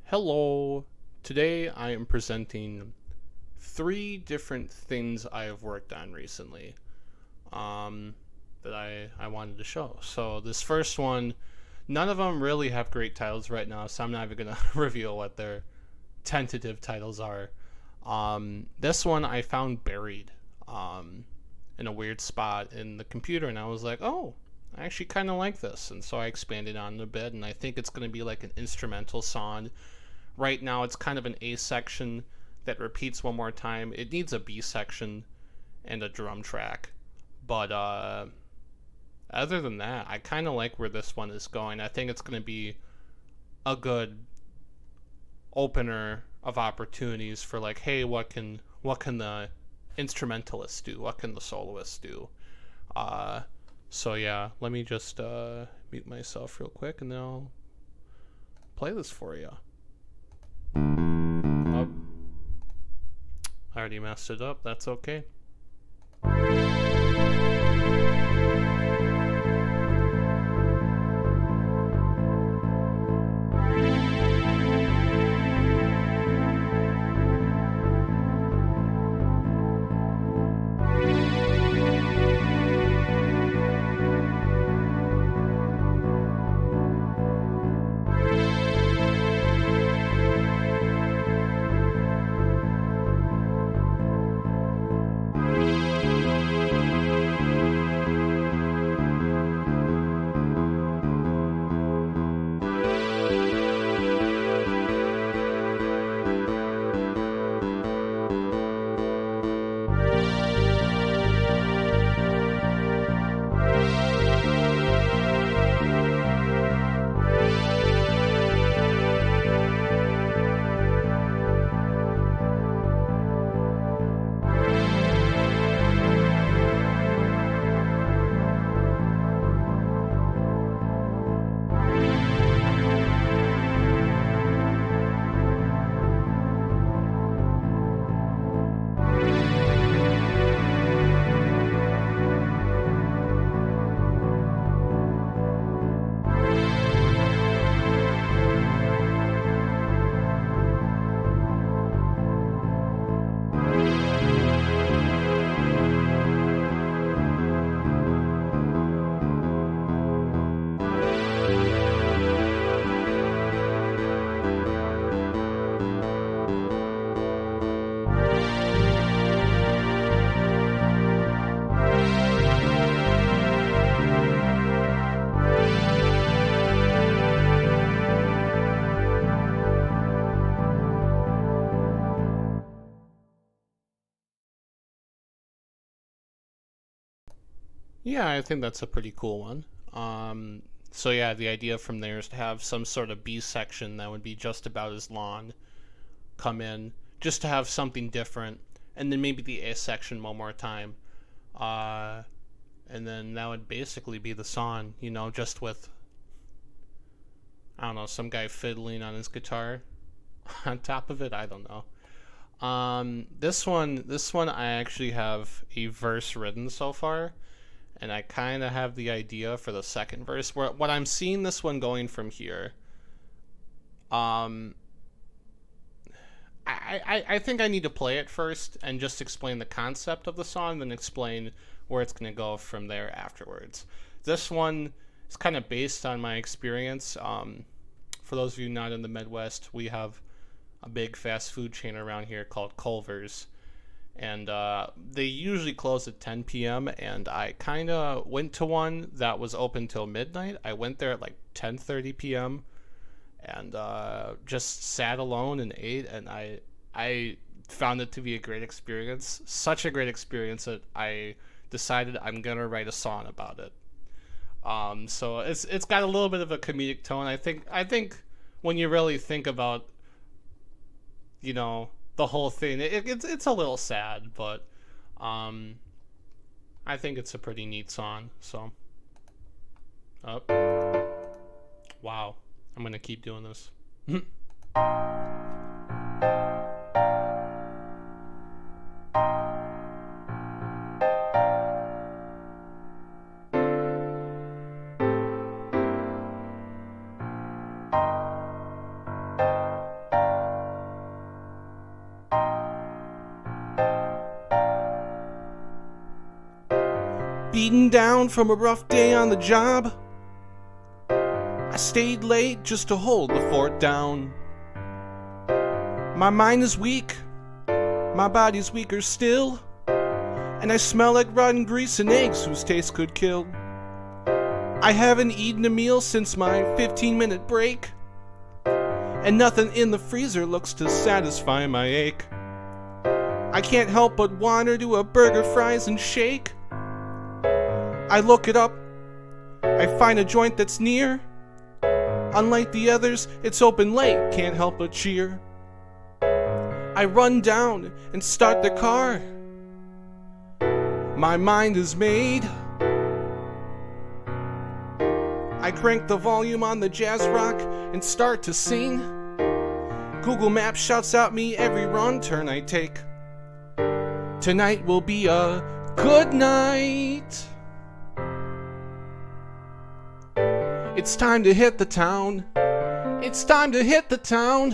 Hello. Today I am presenting three different things I have worked on recently um, that I wanted to show. So, this first one, none of them really have great titles right now, so I'm not even going to reveal what their tentative titles are. This one I found buried um, in a weird spot in the computer, and I was like, oh, I actually kind of like this. And so I expanded on it a bit, and I think it's going to be like an instrumental song. Right now it's kind of an A section that repeats one more time. It needs a B section and a drum track. But other than that, I kind of like where this one is going. I think it's going to be a good opener of opportunities for like, hey, what can the instrumentalist do? What can the soloist do? Uh, so yeah, let me just mute myself real quick and then I'll play this for you. Oh, I already messed it up. That's okay. Yeah, I think that's a pretty cool one. So yeah, the idea from there is to have some sort of B section that would be just about as long come in, just to have something different, and then maybe the A section one more time, uh, and then that would basically be the song, just with I don't know some guy fiddling on his guitar on top of it. I don't know. This one, I actually have a verse written so far, and I kind of have the idea for the second verse. Where what I'm seeing this one going from here, um, I think I need to play it first and just explain the concept of the song, then explain where it's going to go from there afterwards. This one is kind of based on my experience. For those of you not in the Midwest, we have a big fast food chain around here called Culver's, and they usually close at 10 p.m. And I kind of went to one that was open till midnight. I went there at like 10:30 p.m. and just sat alone and ate, and I found it to be a great experience. Such a great experience that I decided I'm gonna write a song about it. So it's got a little bit of a comedic tone. I think when you really think about the whole thing, it's a little sad, but um, I think it's a pretty neat song. So, oh, wow, I'm gonna keep doing this. beaten down from a rough day on the job. I stayed late just to hold the fort down. My mind is weak, my body's weaker still, and I smell like rotten grease and eggs whose taste could kill. I haven't eaten a meal since my 15-minute break, and nothing in the freezer looks to satisfy my ache. I can't help but wander to a burger, fries, and shake. I look it up, I find a joint that's near. Unlike the others, it's open late, can't help but cheer. I run down and start the car. My mind is made. I crank the volume on the jazz rock and start to sing. Google Maps shouts out me every wrong turn I take. Tonight will be a good night. It's time to hit the town. It's time to hit the town.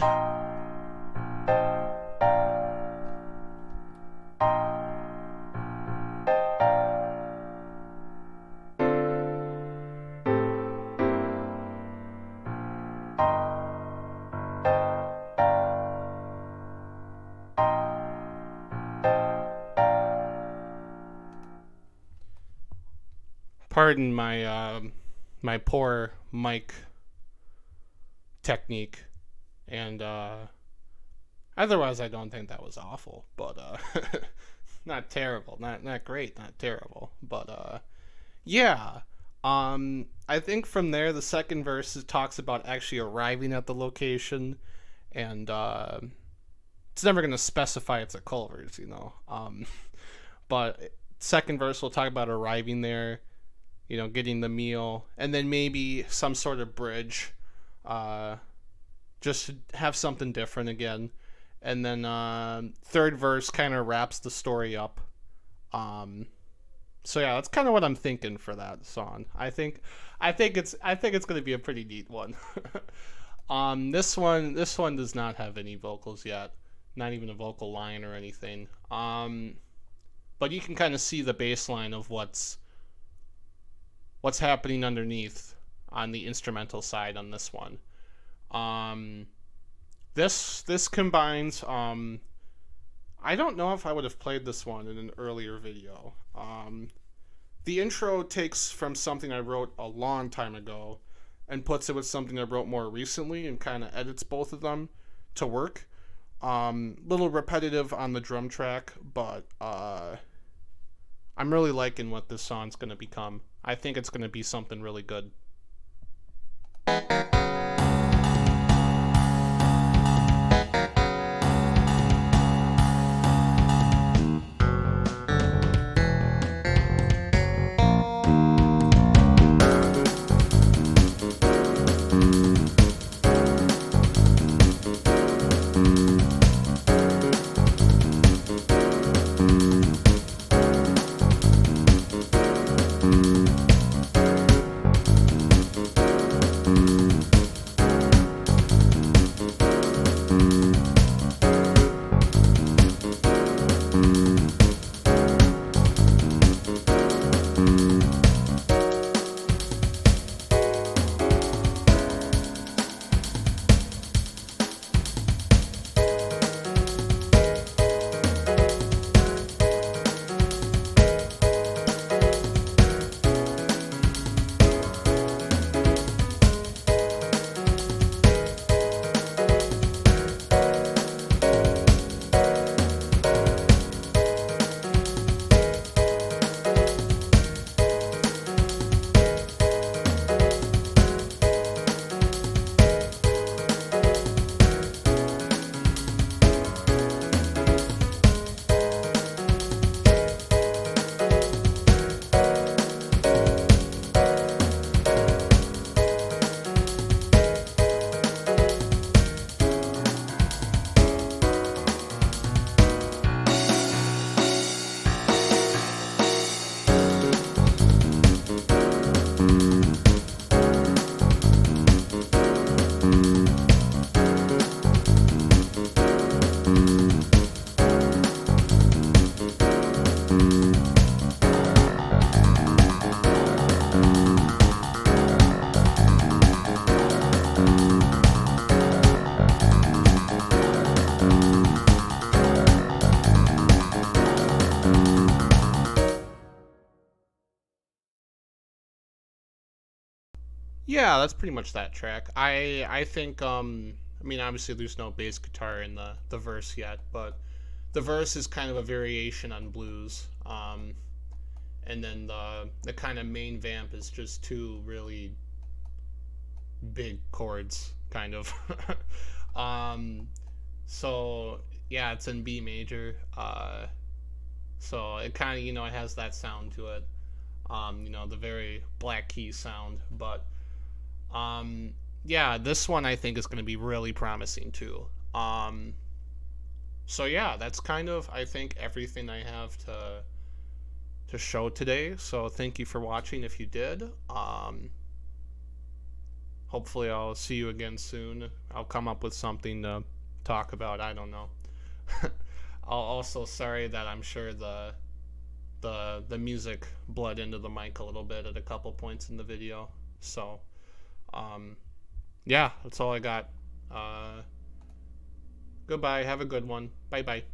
Pardon my poor mic technique, and otherwise I don't think that was awful, but not terrible, not great, not terrible, but yeah. I think from there the second verse talks about actually arriving at the location, and it's never going to specify it's a Culver's, you know. But second verse will talk about arriving there, you know, getting the meal, and then maybe some sort of bridge, just to have something different again. And then third verse kind of wraps the story up. So yeah, that's kind of what I'm thinking for that song. I think it's going to be a pretty neat one. This one does not have any vocals yet, not even a vocal line or anything. But you can kind of see the bass line of what's happening underneath on the instrumental side on this one. This combines, I don't know if I would have played this one in an earlier video. The intro takes from something I wrote a long time ago and puts it with something I wrote more recently and kind of edits both of them to work. Little repetitive on the drum track, but I'm really liking what this song's going to become. I think it's going to be something really good. Yeah, that's pretty much that track. I think I mean obviously there's no bass guitar in the verse yet, but the verse is kind of a variation on blues. And then the kind of main vamp is just two really big chords, kind of. um, so yeah, it's in B major. So it kind of it has that sound to it. The very Black Keys sound, but um, yeah, this one I think is going to be really promising too. So yeah, that's kind of I think everything I have to show today. So thank you for watching if you did. Hopefully I'll see you again soon. I'll come up with something to talk about. I don't know. Also sorry that I'm sure the music bled into the mic a little bit at a couple points in the video. So um, yeah, that's all I got. Goodbye. Have a good one. Bye bye.